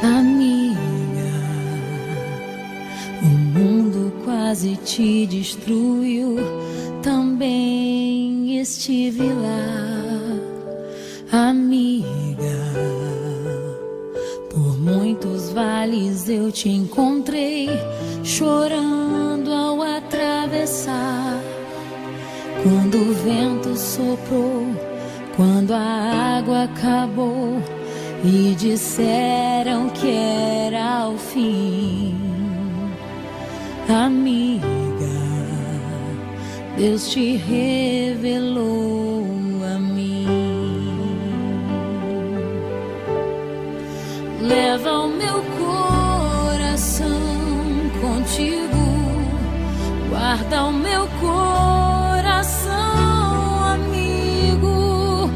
Amiga, o mundo quase te destruiu, também estive lá. Amiga, por muitos vales eu te encontrei, chorando ao atravessar. Quando o vento soprou, quando a água acabou e disseram que era o fim. Amiga, Deus te revelou a mim. Leva o meu coração contigo, guarda o meu coração, amigo.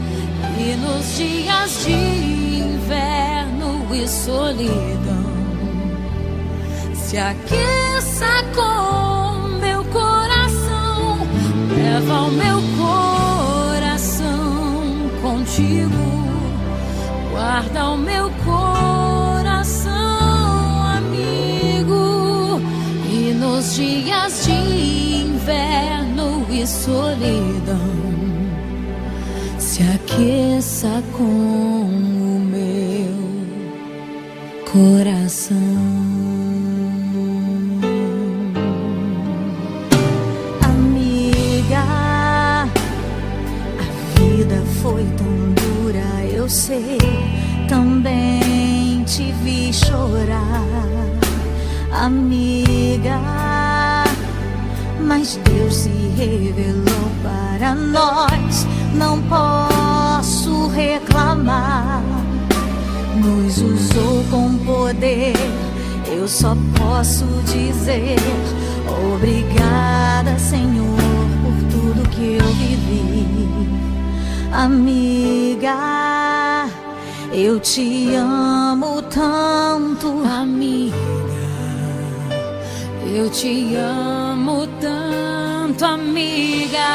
E nos dias de inverno e solidão, se aqueça com meu coração. Leva o meu coração contigo, guarda o meu coração, amigo. E nos dias de inverno e solidão, se aqueça com o meu coração. Amiga, a vida foi tão dura, eu sei, também te vi chorar. Amiga, mas Deus se revelou para nós, não posso reclamar. Nos usou com poder, eu só posso dizer obrigada, Senhor, por tudo que eu vivi. Amiga, eu te amo tanto. Amiga, eu te amo tanto, amiga.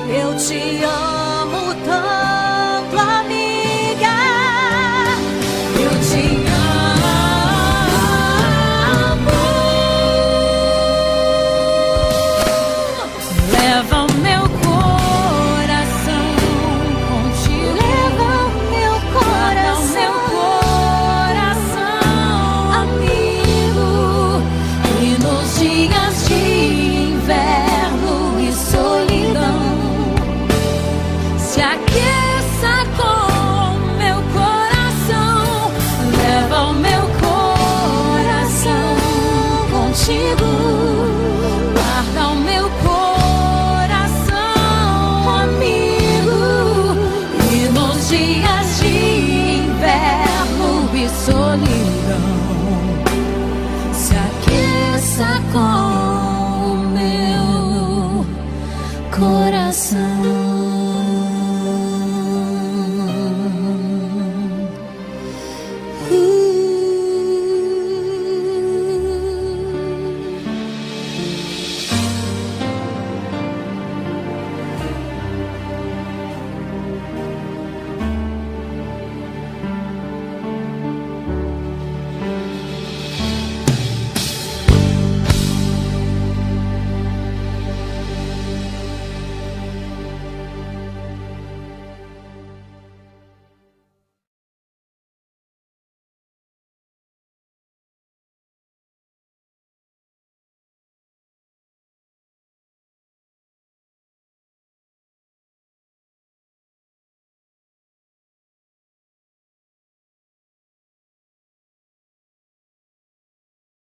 Eu te amo tanto, amiga. Eu te amo. Leva o meu coração contigo, Leva o meu coração, amigo. E nos dias de inverno e solidão, se aqueça com meu coração. Leva o meu coração contigo, guarda o meu coração, amigo. E nos dias